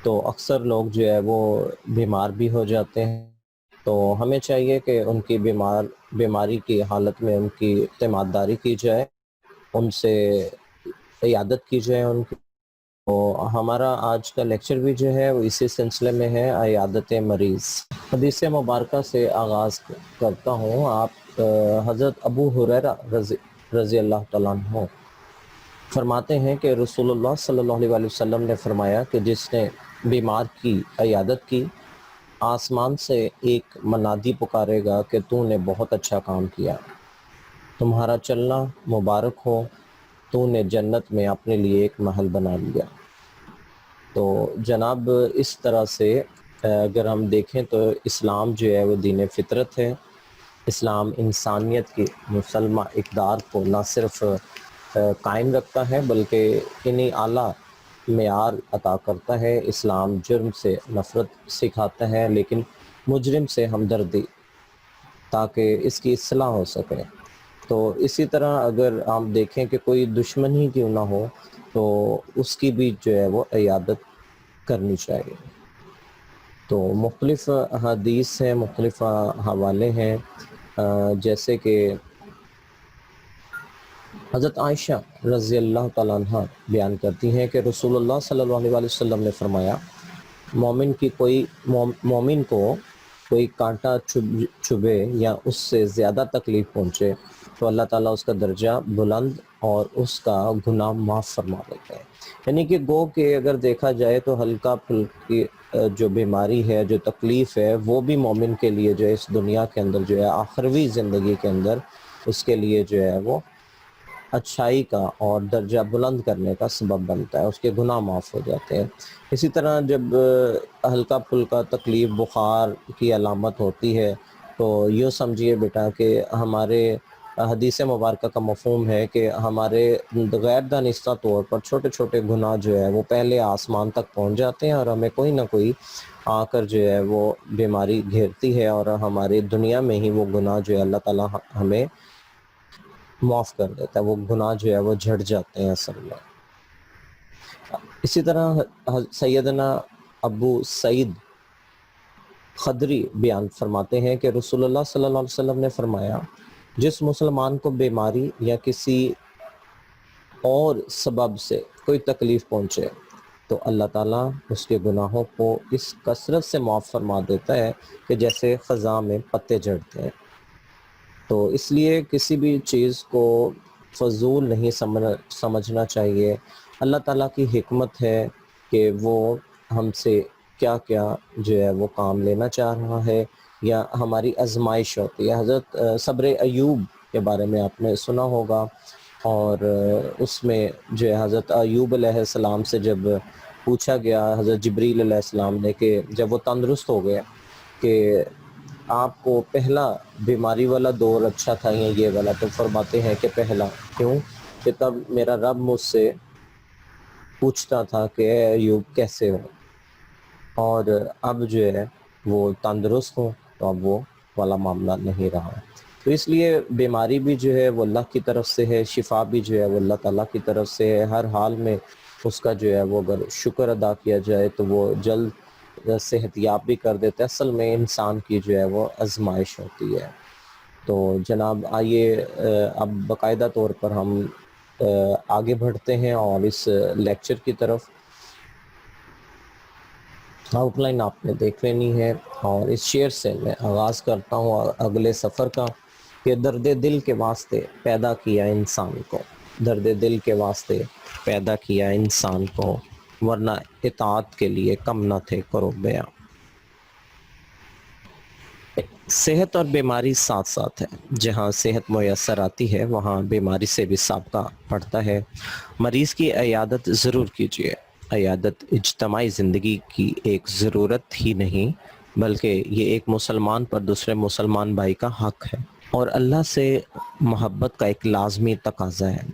تو اکثر لوگ جو ہے وہ بیمار بھی ہو جاتے ہیں، تو ہمیں چاہیے کہ ان کی بیماری کی حالت میں ان کی تیمارداری کی جائے، ان سے عیادت کی جائے ان کی۔ تو ہمارا آج کا لیکچر بھی جو ہے وہ اسی سلسلے میں ہے، عیادت مریض۔ حدیث مبارکہ سے آغاز کرتا ہوں۔ آپ حضرت ابو ہریرہ رضی اللہ تعالیٰ عنہ فرماتے ہیں کہ رسول اللہ صلی اللہ علیہ وسلم نے فرمایا کہ جس نے بیمار کی عیادت کی، آسمان سے ایک منادی پکارے گا کہ تو نے بہت اچھا کام کیا، تمہارا چلنا مبارک ہو، تو نے جنت میں اپنے لیے ایک محل بنا لیا۔ تو جناب اس طرح سے اگر ہم دیکھیں تو اسلام جو ہے وہ دین فطرت ہے۔ اسلام انسانیت کی مسلمہ اقدار کو نہ صرف قائم رکھتا ہے بلکہ انہی اعلیٰ معیار عطا کرتا ہے۔ اسلام جرم سے نفرت سکھاتا ہے لیکن مجرم سے ہمدردی، تاکہ اس کی اصلاح ہو سکے۔ تو اسی طرح اگر آپ دیکھیں کہ کوئی دشمن ہی کیوں نہ ہو تو اس کی بھی جو ہے وہ عیادت کرنی چاہیے۔ تو مختلف حدیث ہیں، مختلف حوالے ہیں، جیسے کہ حضرت عائشہ رضی اللہ تعالیٰ عنہ بیان کرتی ہیں کہ رسول اللہ صلی اللہ علیہ وسلم نے فرمایا، مومن کو کوئی کانٹا چبھے یا اس سے زیادہ تکلیف پہنچے تو اللہ تعالیٰ اس کا درجہ بلند اور اس کا گناہ معاف فرما دیتے ہیں۔ یعنی کہ گو کہ اگر دیکھا جائے تو ہلکا پھلکی جو بیماری ہے، جو تکلیف ہے، وہ بھی مومن کے لیے جو ہے اس دنیا کے اندر جو ہے آخروی زندگی کے اندر اس کے لیے جو ہے وہ اچھائی کا اور درجہ بلند کرنے کا سبب بنتا ہے، اس کے گناہ معاف ہو جاتے ہیں۔ اسی طرح جب ہلکا پھلکا تکلیف بخار کی علامت ہوتی ہے تو یوں سمجھیے بیٹا کہ ہمارے حدیث مبارکہ کا مفہوم ہے کہ ہمارے غیر دانستہ طور پر چھوٹے چھوٹے گناہ جو ہے وہ پہلے آسمان تک پہنچ جاتے ہیں اور ہمیں کوئی نہ کوئی آ کر جو ہے وہ بیماری گھیرتی ہے اور ہماری دنیا میں ہی وہ گناہ جو ہے اللہ تعالیٰ ہمیں معاف کر دیتا ہے، وہ گناہ جو ہے وہ جھڑ جاتے ہیں اصل میں۔ اسی طرح سیدنا ابو سعید خدری بیان فرماتے ہیں کہ رسول اللہ صلی اللہ علیہ وسلم نے فرمایا، جس مسلمان کو بیماری یا کسی اور سبب سے کوئی تکلیف پہنچے تو اللہ تعالیٰ اس کے گناہوں کو اس کثرت سے معاف فرما دیتا ہے کہ جیسے خزاں میں پتے جھڑتے ہیں۔ تو اس لیے کسی بھی چیز کو فضول نہیں سمجھنا چاہیے۔ اللہ تعالیٰ کی حکمت ہے کہ وہ ہم سے کیا کیا جو ہے وہ کام لینا چاہ رہا ہے، یا ہماری آزمائش ہوتی ہے۔ حضرت صبر ایوب کے بارے میں آپ نے سنا ہوگا، اور اس میں جو ہے حضرت ایوب علیہ السلام سے جب پوچھا گیا حضرت جبریل علیہ السلام نے کہ جب وہ تندرست ہو گئے کہ آپ کو پہلا بیماری والا دور اچھا تھا یا یہ والا، تو فرماتے ہیں کہ پہلا، کیوں کہ تب میرا رب مجھ سے پوچھتا تھا کہ اے ایوب کیسے ہو، اور اب جو ہے وہ تندرست ہوں تو اب وہ والا معاملہ نہیں رہا۔ تو اس لیے بیماری بھی جو ہے وہ اللہ کی طرف سے ہے، شفا بھی جو ہے وہ اللہ تعالیٰ کی طرف سے ہے۔ ہر حال میں اس کا جو ہے وہ اگر شکر ادا کیا جائے تو وہ جلد صحت یاب بھی کر دیتا ہے۔ اصل میں انسان کی جو ہے وہ آزمائش ہوتی ہے۔ تو جناب آئیے اب باقاعدہ طور پر ہم آگے بڑھتے ہیں اور اس لیکچر کی طرف۔ آؤٹ لائن آپ نے دیکھ لینی ہے، اور اس شعر سے میں آغاز کرتا ہوں اگلے سفر کا کہ درد دل کے واسطے پیدا کیا انسان کو، درد دل کے واسطے پیدا کیا انسان کو، ورنہ اطاعت کے لیے کم نہ تھے کرو بیاں۔ صحت اور بیماری ساتھ ساتھ ہے، جہاں صحت میسر آتی ہے وہاں بیماری سے بھی سابقہ پڑتا ہے۔ مریض کی عیادت ضرور کیجیے۔ عیادت اجتماعی زندگی کی ایک ضرورت ہی نہیں بلکہ یہ ایک مسلمان پر دوسرے مسلمان بھائی کا حق ہے، اور اللہ سے محبت کا ایک لازمی تقاضا ہے۔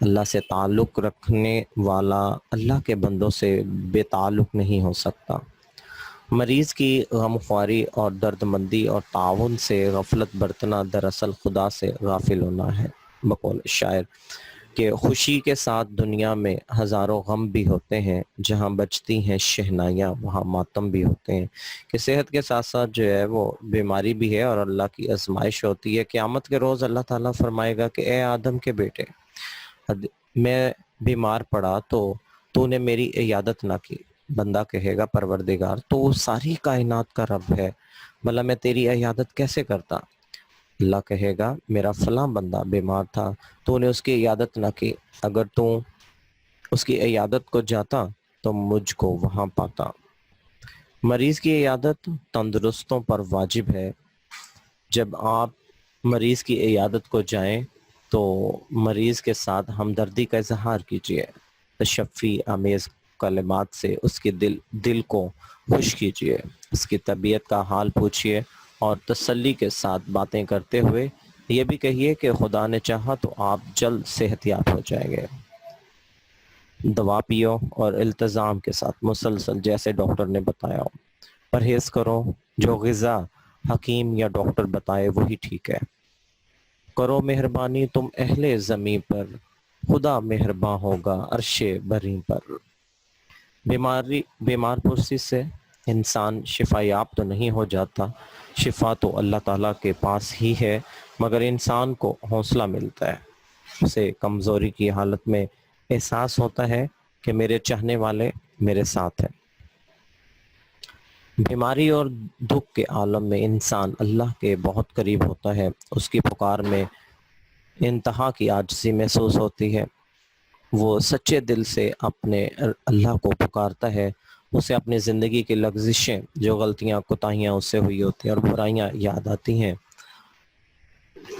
اللہ سے تعلق رکھنے والا اللہ کے بندوں سے بے تعلق نہیں ہو سکتا۔ مریض کی غمخواری اور درد مندی اور تعاون سے غفلت برتنا دراصل خدا سے غافل ہونا ہے۔ بقول شاعر کہ خوشی کے ساتھ دنیا میں ہزاروں غم بھی ہوتے ہیں، جہاں بجتی ہیں شہنائیاں وہاں ماتم بھی ہوتے ہیں، کہ صحت کے ساتھ ساتھ جو ہے وہ بیماری بھی ہے اور اللہ کی آزمائش ہوتی ہے۔ قیامت کے روز اللہ تعالیٰ فرمائے گا کہ اے آدم کے بیٹے، میں بیمار پڑا تو نے میری عیادت نہ کی۔ بندہ کہے گا پروردگار تو وہ ساری کائنات کا رب ہے، بھلا میں تیری عیادت کیسے کرتا؟ اللہ کہے گا میرا فلاں بندہ بیمار تھا، تو نے اس کی عیادت نہ کی، اگر تو اس کی عیادت کو جاتا تو مجھ کو وہاں پاتا۔ مریض کی عیادت تندرستوں پر واجب ہے۔ جب آپ مریض کی عیادت کو جائیں تو مریض کے ساتھ ہمدردی کا اظہار کیجیے، تشفی آمیز کلمات سے اس کے دل کو خوش کیجیے، اس کی طبیعت کا حال پوچھیے اور تسلی کے ساتھ باتیں کرتے ہوئے یہ بھی کہیے کہ خدا نے چاہا تو آپ جلد صحت یاب ہو جائیں گے۔ دوا پیو اور التزام کے ساتھ مسلسل جیسے ڈاکٹر نے بتایا ہو۔ پرہیز کرو، جو غذا حکیم یا ڈاکٹر بتائے وہی ٹھیک ہے۔ کرو مہربانی تم اہل زمین پر، خدا مہرباں ہوگا عرش بری پر۔ بیمار پرسی سے انسان شفا یاب تو نہیں ہو جاتا، شفا تو اللہ تعالیٰ کے پاس ہی ہے، مگر انسان کو حوصلہ ملتا ہے، اسے کمزوری کی حالت میں احساس ہوتا ہے کہ میرے چاہنے والے میرے ساتھ ہیں۔ بیماری اور دکھ کے عالم میں انسان اللہ کے بہت قریب ہوتا ہے، اس کی پکار میں انتہا کی عاجزی محسوس ہوتی ہے، وہ سچے دل سے اپنے اللہ کو پکارتا ہے، اسے اپنی زندگی کی لغزشیں، جو غلطیاں کوتاہیاں اس سے ہوئی ہوتی ہیں اور برائیاں یاد آتی ہیں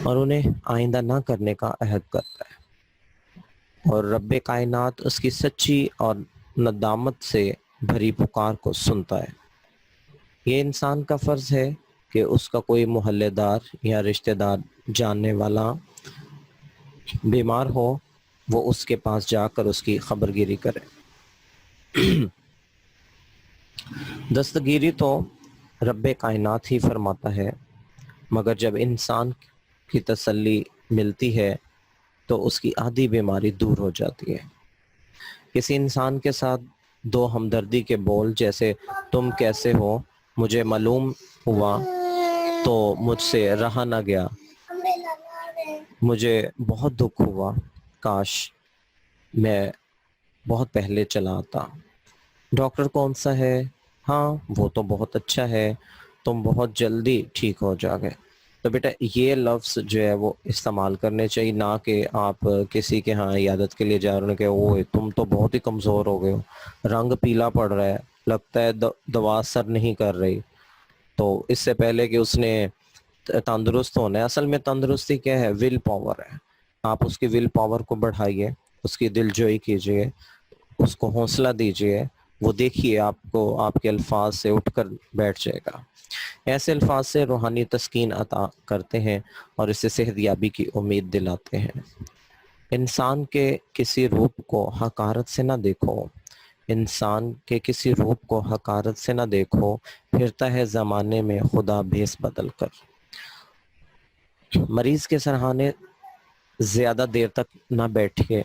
اور انہیں آئندہ نہ کرنے کا عہد کرتا ہے، اور رب کائنات اس کی سچی اور ندامت سے بھری پکار کو سنتا ہے۔ یہ انسان کا فرض ہے کہ اس کا کوئی محلے دار یا رشتہ دار جاننے والا بیمار ہو، وہ اس کے پاس جا کر اس کی خبر گیری کرے۔ دستگیری تو رب کائنات ہی فرماتا ہے، مگر جب انسان کی تسلی ملتی ہے تو اس کی آدھی بیماری دور ہو جاتی ہے۔ کسی انسان کے ساتھ دو ہمدردی کے بول جیسے تم کیسے ہو مجھے معلوم ہوا تو مجھ سے رہا نہ گیا، مجھے بہت دکھ ہوا، کاش میں بہت پہلے چلا آتا۔ ڈاکٹر کون سا ہے؟ ہاں وہ تو بہت اچھا ہے، تم بہت جلدی ٹھیک ہو جاؤ گے۔ تو بیٹا یہ لفظ جو ہے وہ استعمال کرنے چاہیے، نہ کہ آپ کسی کے ہاں عیادت کے لیے جا رہے ہیں کہ اوہ تم تو بہت ہی کمزور ہو گئے ہو، رنگ پیلا پڑ رہا ہے، لگتا ہے دوا اثر نہیں کر رہی۔ تو اس سے پہلے کہ اس نے تندرست ہونا ہے، اصل میں تندرستی کیا ہے؟ ول پاور ہے۔ آپ اس کی ول پاور کو بڑھائیے، اس کی دل جوئی کیجیے، اس کو حوصلہ دیجیے، وہ دیکھیے آپ کو آپ کے الفاظ سے اٹھ کر بیٹھ جائے گا۔ ایسے الفاظ سے روحانی تسکین عطا کرتے ہیں اور اسے صحت یابی کی امید دلاتے ہیں۔ انسان کے کسی روپ کو حقارت سے نہ دیکھو، انسان کے کسی روپ کو حقارت سے نہ دیکھو، پھرتا ہے زمانے میں خدا بھیس بدل کر۔ مریض کے سرہانے زیادہ دیر تک نہ بیٹھیے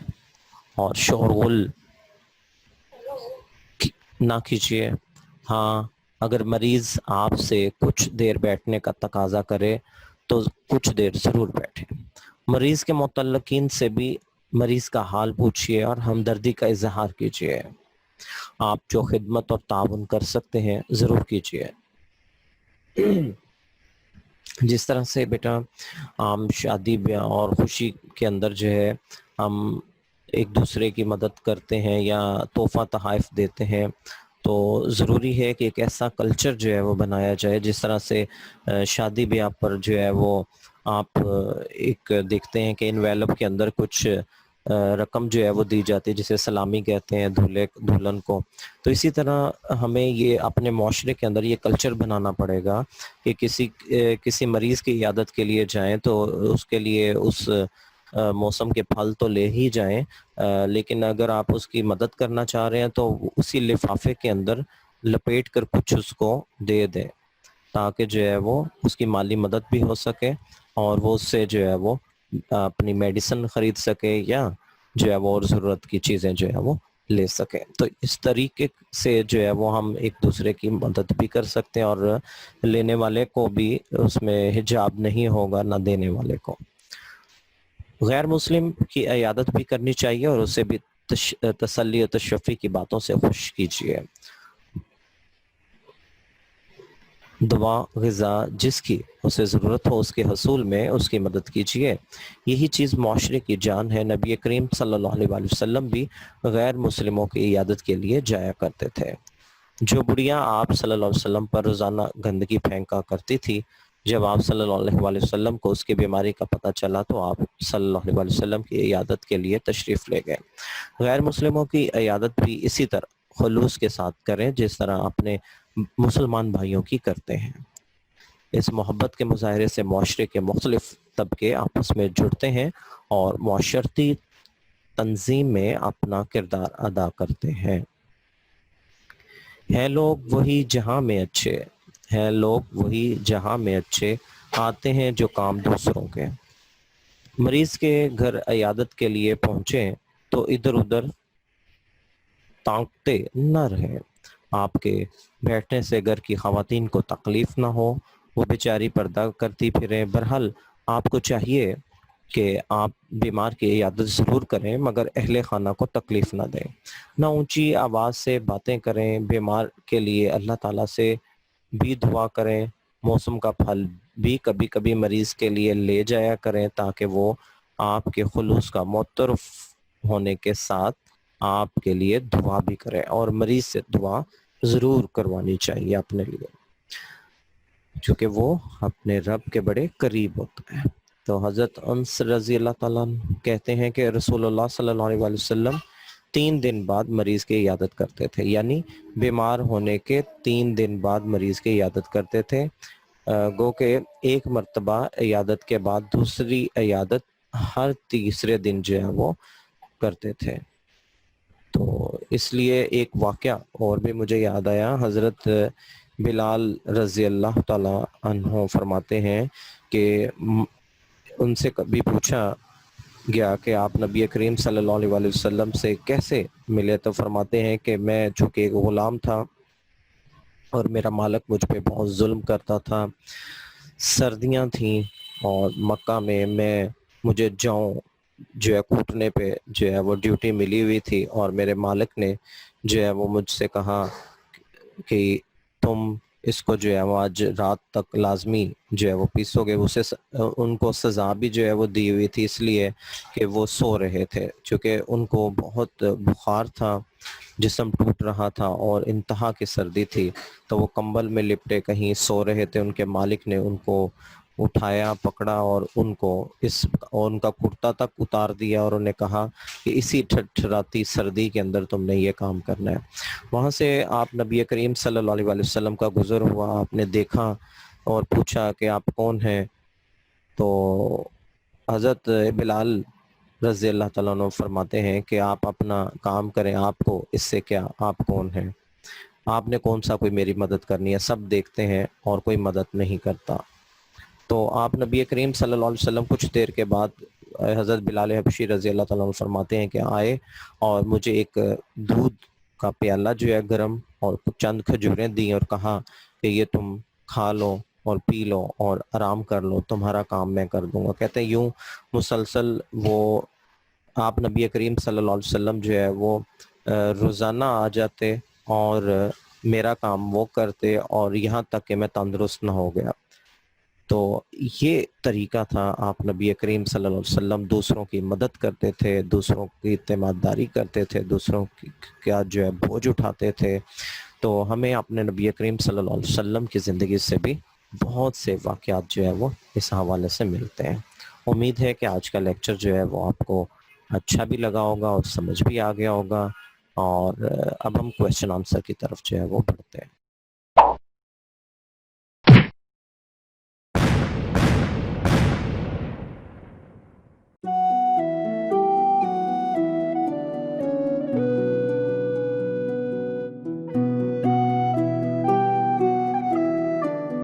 اور شورغل نہ کیجیے۔ ہاں اگر مریض آپ سے کچھ دیر بیٹھنے کا تقاضا کرے تو کچھ دیر ضرور بیٹھیں۔ مریض کے متعلقین سے بھی مریض کا حال پوچھیے اور ہمدردی کا اظہار کیجیے۔ آپ جو خدمت اور تعاون کر سکتے ہیں ضرور کیجیے۔ جس طرح سے بیٹا عام شادی بیاہ اور خوشی کے اندر جو ہے ہم ایک دوسرے کی مدد کرتے ہیں یا تحفہ تحائف دیتے ہیں، تو ضروری ہے کہ ایک ایسا کلچر جو ہے وہ بنایا جائے جس طرح سے شادی بیاہ پر جو ہے وہ آپ ایک دیکھتے ہیں کہ انویلپ کے اندر کچھ رقم جو ہے وہ دی جاتی ہے جسے سلامی کہتے ہیں دولہے دلہن کو۔ تو اسی طرح ہمیں یہ اپنے معاشرے کے اندر یہ کلچر بنانا پڑے گا کہ کسی مریض کی عیادت کے لیے جائیں تو اس کے لیے اس موسم کے پھل تو لے ہی جائیں، لیکن اگر آپ اس کی مدد کرنا چاہ رہے ہیں تو اسی لفافے کے اندر لپیٹ کر کچھ اس کو دے دیں، تاکہ جو ہے وہ اس کی مالی مدد بھی ہو سکے اور وہ اس سے جو ہے وہ اپنی میڈیسن خرید سکے یا جو ہے وہ اور ضرورت کی چیزیں جو ہے وہ لے سکیں. تو اس طریقے سے جو ہے وہ ہم ایک دوسرے کی مدد بھی کر سکتے ہیں اور لینے والے کو بھی اس میں حجاب نہیں ہوگا نہ دینے والے کو. غیر مسلم کی عیادت بھی کرنی چاہیے اور اسے بھی تسلی و تشفی کی باتوں سے خوش کیجیے. دعا غذا جس کی اسے ضرورت ہو اس کے حصول میں اس کی مدد کیجیے. یہی چیز معاشرے کی جان ہے. نبی کریم صلی اللہ علیہ وآلہ وسلم بھی غیر مسلموں کی عیادت کے لیے جایا کرتے تھے. جو بڑھیاں آپ صلی اللہ علیہ وسلم پر روزانہ گندگی پھینکا کرتی تھی، جب آپ صلی اللہ علیہ وآلہ وسلم کو اس کی بیماری کا پتہ چلا تو آپ صلی اللہ علیہ وآلہ وسلم کی عیادت کے لیے تشریف لے گئے. غیر مسلموں کی عیادت بھی اسی طرح خلوص کے ساتھ کریں جس طرح اپنے مسلمان بھائیوں کی کرتے ہیں. اس محبت کے مظاہرے سے معاشرے کے مختلف طبقے آپس میں جڑتے ہیں اور معاشرتی تنظیم میں اپنا کردار ادا کرتے ہیں. ہیں لوگ وہی جہاں میں اچھے، ہیں لوگ وہی جہاں میں اچھے، آتے ہیں جو کام دوسروں کے. مریض کے گھر عیادت کے لیے پہنچیں تو ادھر ادھر تانکتے نہ رہیں. آپ کے بیٹھنے سے گھر کی خواتین کو تکلیف نہ ہو، وہ بیچاری پردہ کرتی پھریں. بہرحال آپ کو چاہیے کہ آپ بیمار کی عیادت ضرور کریں مگر اہل خانہ کو تکلیف نہ دیں. نہ اونچی آواز سے باتیں کریں. بیمار کے لیے اللہ تعالیٰ سے بھی دعا کریں. موسم کا پھل بھی کبھی کبھی مریض کے لیے لے جایا کریں تاکہ وہ آپ کے خلوص کا معترف ہونے کے ساتھ آپ کے لیے دعا بھی کرے. اور مریض سے دعا ضرور کروانی چاہیے اپنے لیے، چونکہ وہ اپنے رب کے بڑے قریب ہوتا ہے. تو حضرت انس رضی اللہ تعالیٰ کہتے ہیں کہ رسول اللہ صلی اللہ علیہ وسلم 3 دن بعد مریض کی عیادت کرتے تھے، یعنی بیمار ہونے کے 3 دن بعد مریض کی عیادت کرتے تھے. گو کہ ایک مرتبہ عیادت کے بعد دوسری عیادت ہر تیسرے دن جو ہے وہ کرتے تھے. تو اس لیے ایک واقعہ اور بھی مجھے یاد آیا. حضرت بلال رضی اللہ تعالی عنہ فرماتے ہیں کہ ان سے کبھی پوچھا گیا کہ آپ نبی کریم صلی اللہ علیہ وآلہ وسلم سے کیسے ملے، تو فرماتے ہیں کہ میں چونکہ ایک غلام تھا اور میرا مالک مجھ پہ بہت ظلم کرتا تھا. سردیاں تھیں اور مکہ میں مجھے جاؤں جو ہے کوٹنے پہ جو ہے وہ ڈیوٹی ملی ہوئی تھی، اور میرے مالک نے جو ہے وہ مجھ سے کہا کہ تم اس کو جو ہے وہ آج رات تک لازمی جو ہے وہ پیسو گے. اسے ان کو سزا بھی جو ہے وہ دی ہوئی تھی اس لیے کہ وہ سو رہے تھے، چونکہ ان کو بہت بخار تھا، جسم ٹوٹ رہا تھا اور انتہا کی سردی تھی. تو وہ کمبل میں لپٹے کہیں سو رہے تھے. ان کے مالک نے ان کو اٹھایا، پکڑا اور ان کو ان کا کرتا تک اتار دیا اور انہیں کہا کہ اسی ٹھٹھراتی سردی کے اندر تم نے یہ کام کرنا ہے. وہاں سے آپ نبی کریم صلی اللہ علیہ وآلہ وسلم کا گزر ہوا. آپ نے دیکھا اور پوچھا کہ آپ کون ہیں؟ تو حضرت بلال رضی اللہ تعالیٰ عنہ فرماتے ہیں کہ آپ اپنا کام کریں، آپ کو اس سے کیا، آپ کون ہیں، آپ نے کون سا کوئی میری مدد کرنی ہے، سب دیکھتے ہیں اور کوئی مدد نہیں کرتا. تو آپ نبی کریم صلی اللہ علیہ وسلم کچھ دیر کے بعد حضرت بلال حبشی رضی اللہ تعالیٰ عنہ فرماتے ہیں کہ آئے اور مجھے ایک دودھ کا پیالہ جو ہے گرم اور چند کھجوریں دیں اور کہا کہ یہ تم کھا لو اور پی لو اور آرام کر لو، تمہارا کام میں کر دوں گا. کہتے ہیں یوں مسلسل وہ آپ نبی کریم صلی اللہ علیہ وسلم جو ہے وہ روزانہ آ جاتے اور میرا کام وہ کرتے اور یہاں تک کہ میں تندرست نہ ہو گیا. تو یہ طریقہ تھا. آپ نبی کریم صلی اللہ علیہ وسلم دوسروں کی مدد کرتے تھے، دوسروں کی اعتماد داری کرتے تھے، دوسروں کا جو ہے بوجھ اٹھاتے تھے. تو ہمیں اپنے نبی کریم صلی اللہ علیہ وسلم کی زندگی سے بھی بہت سے واقعات جو ہے وہ اس حوالے سے ملتے ہیں. امید ہے کہ آج کا لیکچر جو ہے وہ آپ کو اچھا بھی لگا ہوگا اور سمجھ بھی آ گیا ہوگا. اور اب ہم کویسچن آنسر کی طرف جو ہے وہ بڑھتے ہیں.